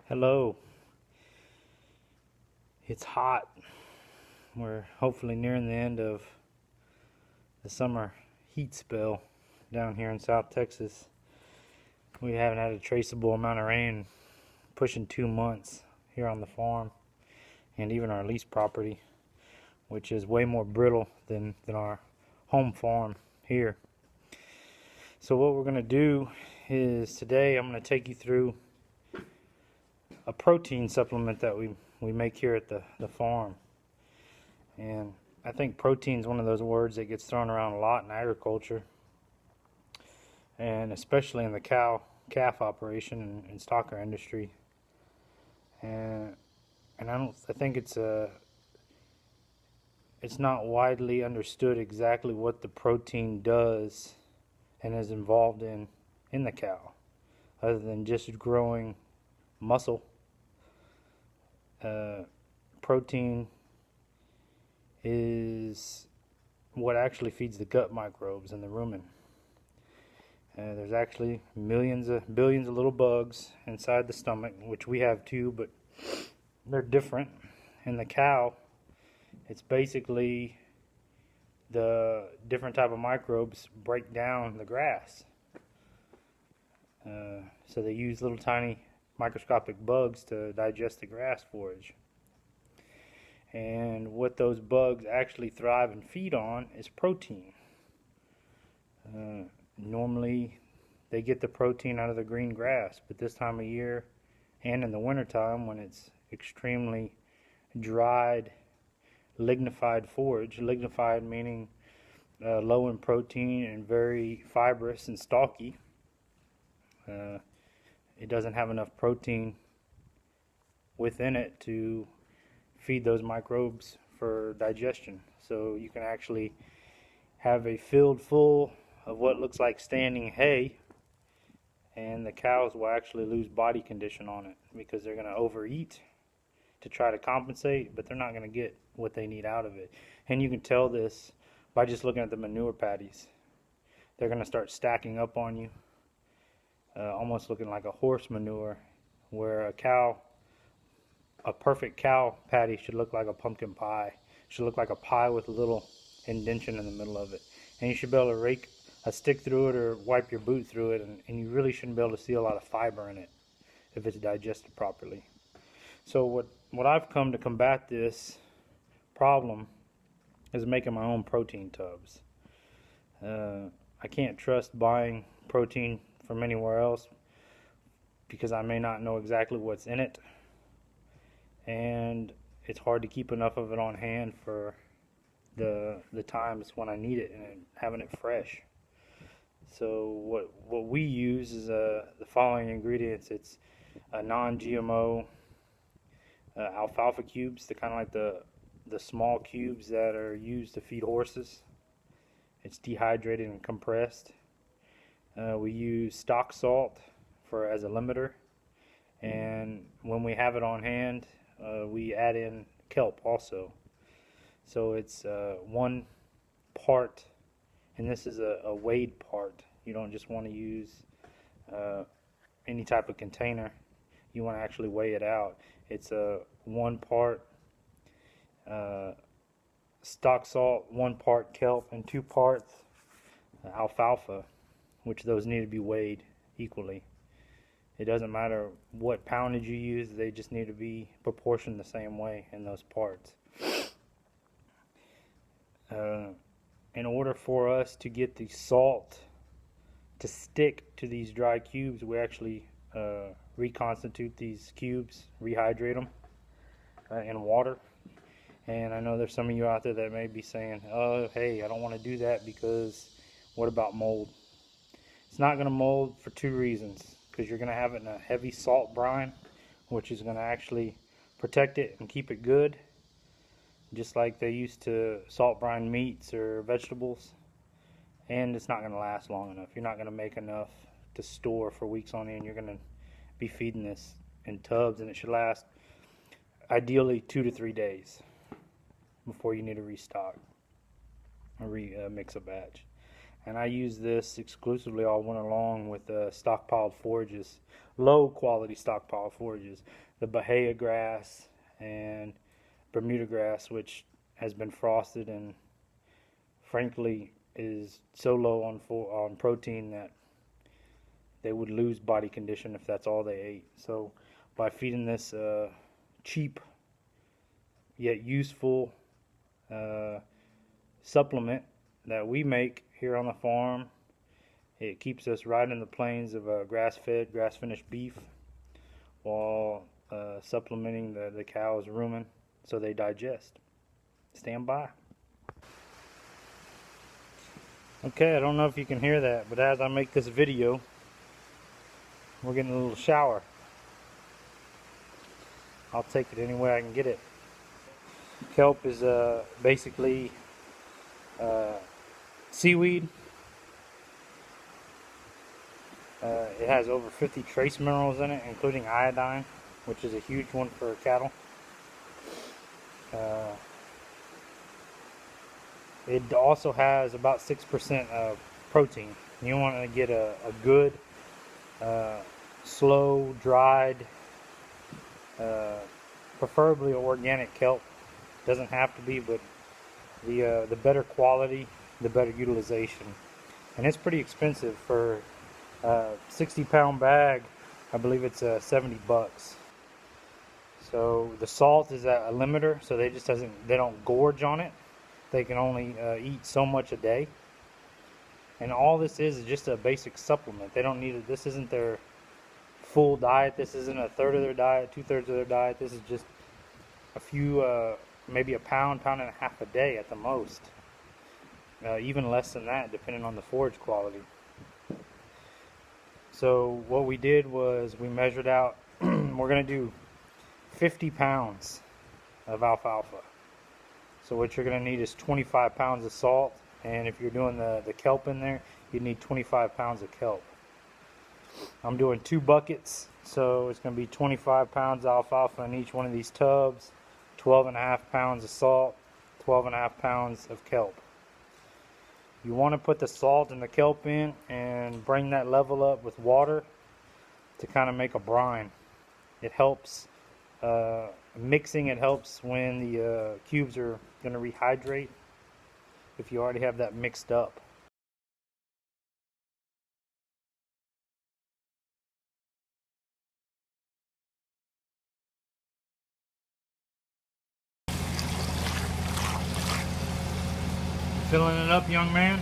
Hello. It's hot. We're hopefully nearing the end of the summer heat spell down here in South Texas. We haven't had a traceable amount of rain pushing 2 months here on the farm and even our lease property, which is way more brittle than our home farm here. So what we're going to do is today I'm going to take you through a protein supplement that we make here at the farm. And I think protein is one of those words that gets thrown around a lot in agriculture, and especially in the calf operation and stocker industry. And I think it's not widely understood exactly what the protein does and is involved in the cow, other than just growing muscle. Protein is what actually feeds the gut microbes in the rumen. There's actually billions of little bugs inside the stomach, which we have too, but they're different. In the cow, it's basically the different type of microbes break down the grass. So they use little tiny microscopic bugs to digest the grass forage. And what those bugs actually thrive and feed on is protein. Normally they get the protein out of the green grass, but this time of year and in the wintertime, when it's extremely dried, lignified forage, lignified meaning low in protein and very fibrous and stalky, it doesn't have enough protein within it to feed those microbes for digestion. So you can actually have a field full of what looks like standing hay, and the cows will actually lose body condition on it because they're going to overeat to try to compensate, but they're not going to get what they need out of it. And you can tell this by just looking at the manure patties. They're going to start stacking up on you, almost looking like a horse manure, where a perfect cow patty should look like a pumpkin pie. It should look like a pie with a little indentation in the middle of it. And you should be able to rake a stick through it or wipe your boot through it, and you really shouldn't be able to see a lot of fiber in it if it's digested properly. So what I've come to combat this problem is making my own protein tubs. I can't trust buying protein from anywhere else because I may not know exactly what's in it, and it's hard to keep enough of it on hand for the times when I need it and having it fresh. So what we use is the following ingredients. It's a non-GMO alfalfa cubes, kind of like the small cubes that are used to feed horses. It's dehydrated and compressed. We use stock salt as a limiter, and when we have it on hand, we add in kelp also. So it's 1 part, and this is a weighed part. You don't just want to use any type of container. You want to actually weigh it out. It's a 1 part stock salt, 1 part kelp, and 2 parts alfalfa, which those need to be weighed equally. It doesn't matter what poundage you use, they just need to be proportioned the same way in those parts. In order for us to get the salt to stick to these dry cubes, we actually reconstitute these cubes, rehydrate them in water. And I know there's some of you out there that may be saying, oh, hey, I don't want to do that because what about mold? It's not going to mold for 2 reasons. Because you're going to have it in a heavy salt brine, which is going to actually protect it and keep it good, just like they used to salt brine meats or vegetables. And it's not going to last long enough. You're not going to make enough to store for weeks on end. You're going to be feeding this in tubs, and it should last ideally 2 to 3 days before you need to restock or mix a batch. and I use this exclusively all winter long with stockpiled forages, low quality stockpiled forages, the Bahia grass and Bermuda grass, which has been frosted and frankly is so low on protein that they would lose body condition if that's all they ate. So by feeding this cheap yet useful supplement that we make here on the farm, it keeps us right in the plains of grass-fed, grass-finished beef while supplementing the cow's rumen so they digest. Stand by. Okay, I don't know if you can hear that, but as I make this video, we're getting a little shower. I'll take it any way I can get it. Kelp is basically seaweed. It has over 50 trace minerals in it, including iodine, which is a huge one for cattle. It also has about 6% of protein. You want to get a good, slow, dried, preferably organic kelp. Doesn't have to be, but the better quality, the better utilization. And it's pretty expensive for a 60-pound bag. I believe it's $70. So the salt is a limiter, so they don't gorge on it. They can only eat so much a day. And all this is just a basic supplement. They don't need it. This isn't their full diet. This isn't a third of their diet, 2/3 of their diet. This is just a few, maybe a pound and a half a day at the most. Even less than that, depending on the forage quality. So what we did was we measured out, we're going to do 50 pounds of alfalfa. So what you're going to need is 25 pounds of salt, and if you're doing the kelp in there, you need 25 pounds of kelp. I'm doing 2 buckets, so it's going to be 25 pounds of alfalfa in each one of these tubs, 12.5 pounds of salt, 12.5 pounds of kelp. You want to put the salt and the kelp in and bring that level up with water to kind of make a brine. It helps mixing. It helps when the cubes are going to rehydrate if you already have that mixed up. Filling it up, young man?